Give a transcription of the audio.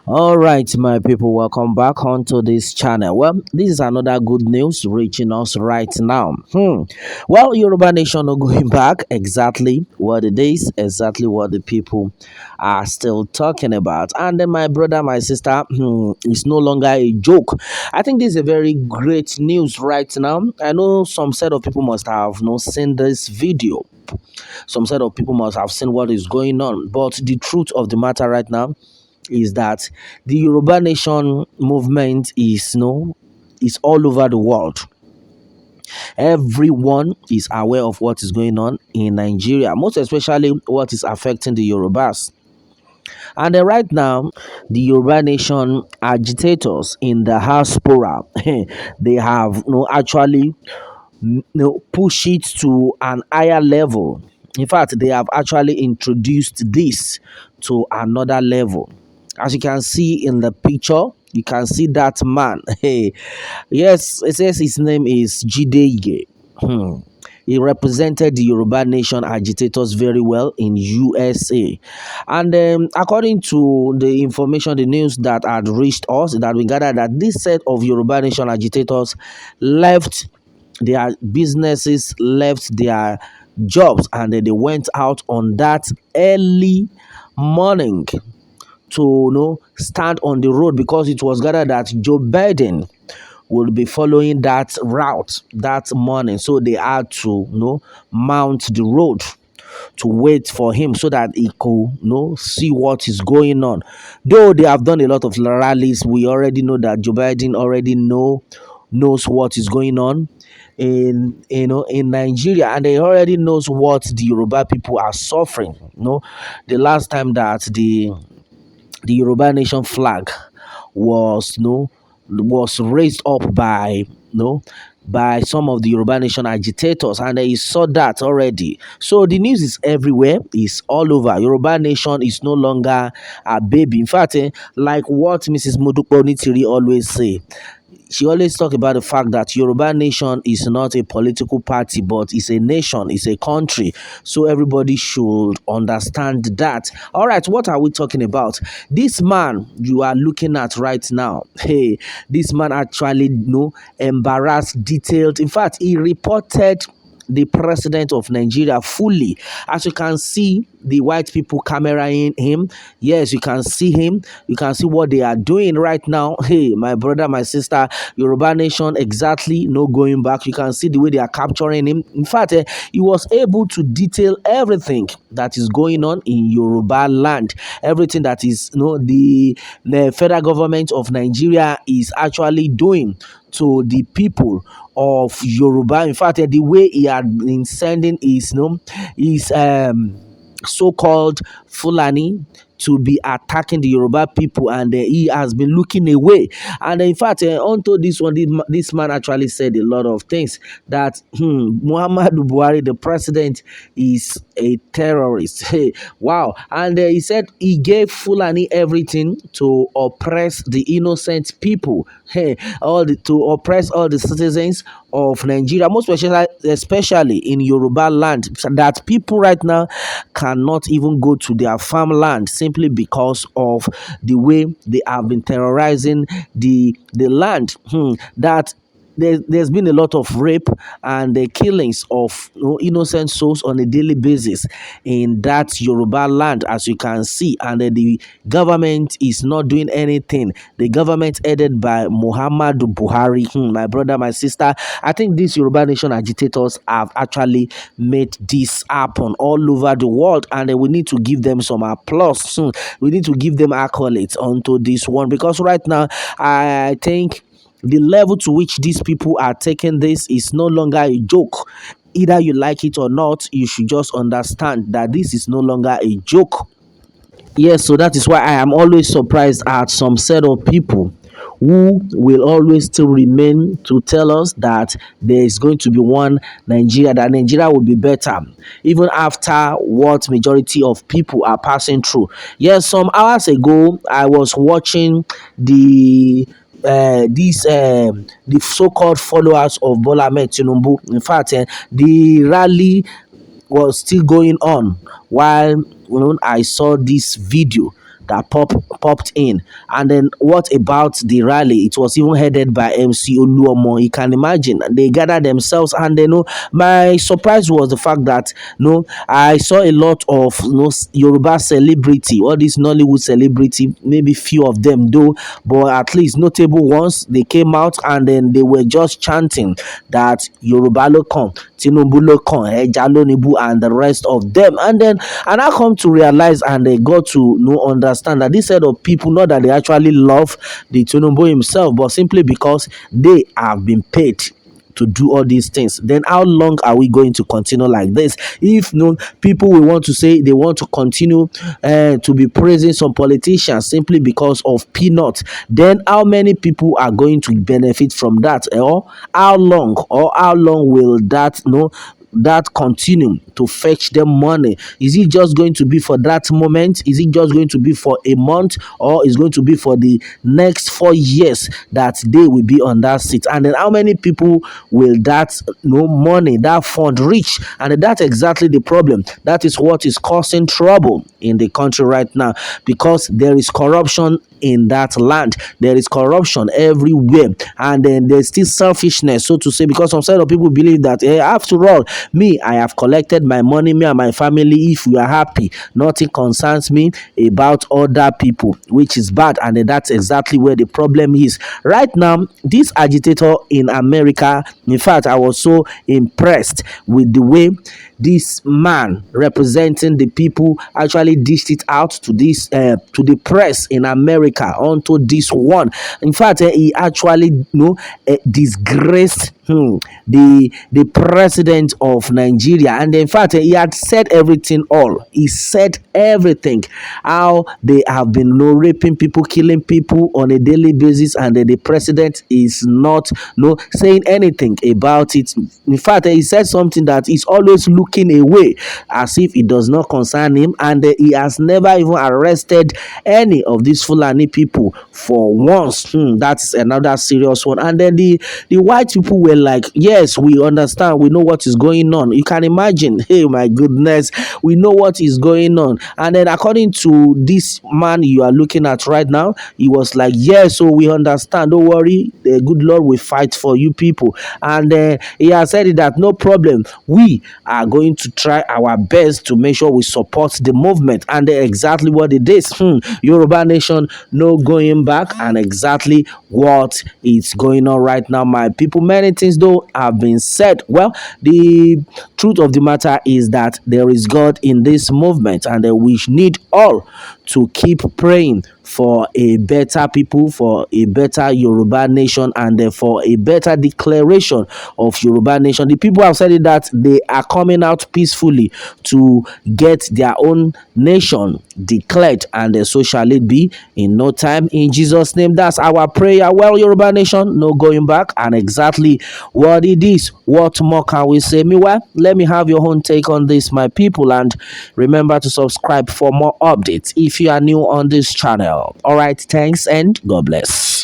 All right, my people, welcome back onto this channel. Well, this is another good news reaching us right now. Well, Yoruba Nation are going back exactly what it is, exactly what the people are still talking about. And then my brother, my sister, it's no longer a joke. I think this is a very great news right now. I know some set of people must have seen this video. Some set of people must have seen what is going on. But the truth of the matter right now is that the Yoruba Nation movement is all over the world. Everyone is aware of what is going on in Nigeria, most especially what is affecting the Yorubas. And right now, the Yoruba Nation agitators in the diaspora, they have actually push it to an higher level. In fact, they have actually introduced this to another level. As you can see in the picture, you can see that man. Hey, yes, it says his name is Jide. Hmm. He represented the Yoruba Nation agitators very well in USA. And according to the information, the news that had reached us, that we gathered that this set of Yoruba Nation agitators left their businesses, left their jobs, and then they went out on that early morning to stand on the road because it was gathered that Joe Biden will be following that route that morning. So they had to mount the road to wait for him so that he could see what is going on. Though they have done a lot of rallies, we already know that Joe Biden already knows what is going on in Nigeria, and they already knows what the Yoruba people are suffering. The last time that the Yoruba nation flag was was raised up by by some of the Yoruba nation agitators, and he saw that already. So the news is everywhere, it's all over. Yoruba nation is no longer a baby. In fact, like what Mrs. Modupe Onitiri always say, she always talk about the fact that Yoruba nation is not a political party, but it's a nation, it's a country. So everybody should understand that. All right, what are we talking about? This man you are looking at right now, hey, this man actually embarrassed, detailed. In fact, he reported the president of Nigeria fully. As you can see, the white people cameraing him. Yes, you can see him. You can see what they are doing right now. Hey, my brother, my sister, Yoruba Nation, exactly, no going back. You can see the way they are capturing him. In fact, he was able to detail everything that is going on in Yoruba land. Everything that is, the federal government of Nigeria is actually doing to the people of Yoruba. In fact, the way he had been sending his so-called Fulani to be attacking the Yoruba people, and he has been looking away. And in fact, onto this one, this man actually said a lot of things that Muhammadu Buhari, the president, is a terrorist. Hey, wow! And he said he gave Fulani everything to oppress the innocent people. Hey, to oppress all the citizens of Nigeria, most especially in Yoruba land, that people right now cannot even go to their farmland simply because of the way they have been terrorizing the land. That there's been a lot of rape and the killings of innocent souls on a daily basis in that Yoruba land, as you can see, and the government is not doing anything. The government headed by Muhammadu Buhari, my brother, my sister, I think these Yoruba nation agitators have actually made this happen all over the world, and we need to give them some applause. We need to give them accolades onto this one, because right now I think the level to which these people are taking this is no longer a joke. Either you like it or not, you should just understand that this is no longer a joke. Yes, so that is why I am always surprised at some set of people who will always still remain to tell us that there is going to be one Nigeria, that Nigeria will be better, even after what majority of people are passing through. Yes, some hours ago, I was watching the so-called followers of Bola Ahmed Tinubu. In fact, the rally was still going on while I saw this video that popped in. And then what about the rally? It was even headed by MC Oluomo. You can imagine they gathered themselves, and they know my surprise was the fact that I saw a lot of Yoruba celebrity, all these Nollywood celebrity, maybe few of them though, but at least notable ones. They came out and then they were just chanting that Yoruba lo kan, Tinubu lo kan, Eja lo nibu, and the rest of them. And I come to realize, and they got to understand that this set of people, not that they actually love the Tinubu himself, but simply because they have been paid to do all these things. Then how long are we going to continue like this? If no people will want to say they want to continue to be praising some politicians simply because of peanuts, then how many people are going to benefit from that? Or how long will that continue to fetch them money? Is it just going to be for that moment? Is it just going to be for a month, or is going to be for the next 4 years that they will be on that seat? And then how many people will that money, that fund reach? And that's exactly the problem. That is what is causing trouble in the country right now, because there is corruption in that land. There is corruption everywhere, and then there's still selfishness, so to say, because some set of people believe that after all, me, I have collected my money, me and my family, if we are happy, nothing concerns me about other people, which is bad. And then that's exactly where the problem is right now. This agitator in America, in fact, I was so impressed with the way this man representing the people actually dished it out to this to the press in America onto this one. In fact, he actually disgraced the president of Nigeria. And in fact, he had said everything all. He said everything, how they have been raping people, killing people on a daily basis, and the president is not saying anything about it. In fact, he said something that is always looking away, as if it does not concern him, and he has never even arrested any of these Fulani people for once. That's another serious one. And then the white people were like, yes, we understand, we know what is going on. You can imagine, hey, my goodness, we know what is going on. And then according to this man you are looking at right now, he was like, yes, so we understand, don't worry, the good Lord will fight for you people. And he has said that no problem, we are going to try our best to make sure we support the movement. And exactly what it is. Yoruba nation, no going back, and exactly what is going on right now, my people. Many things though have been said. Well, the truth of the matter is that there is God in this movement, and we need all to keep praying for a better people, for a better Yoruba nation, and for a better declaration of Yoruba nation. The people have said it that they are coming out peacefully to get their own nation declared, and so shall it be in no time, in Jesus' name. That's our prayer. Well, Yoruba nation, no going back, and exactly what it is. What more can we say? Meanwhile, let me have your own take on this, my people, and remember to subscribe for more updates if you are new on this channel. All right, thanks and God bless.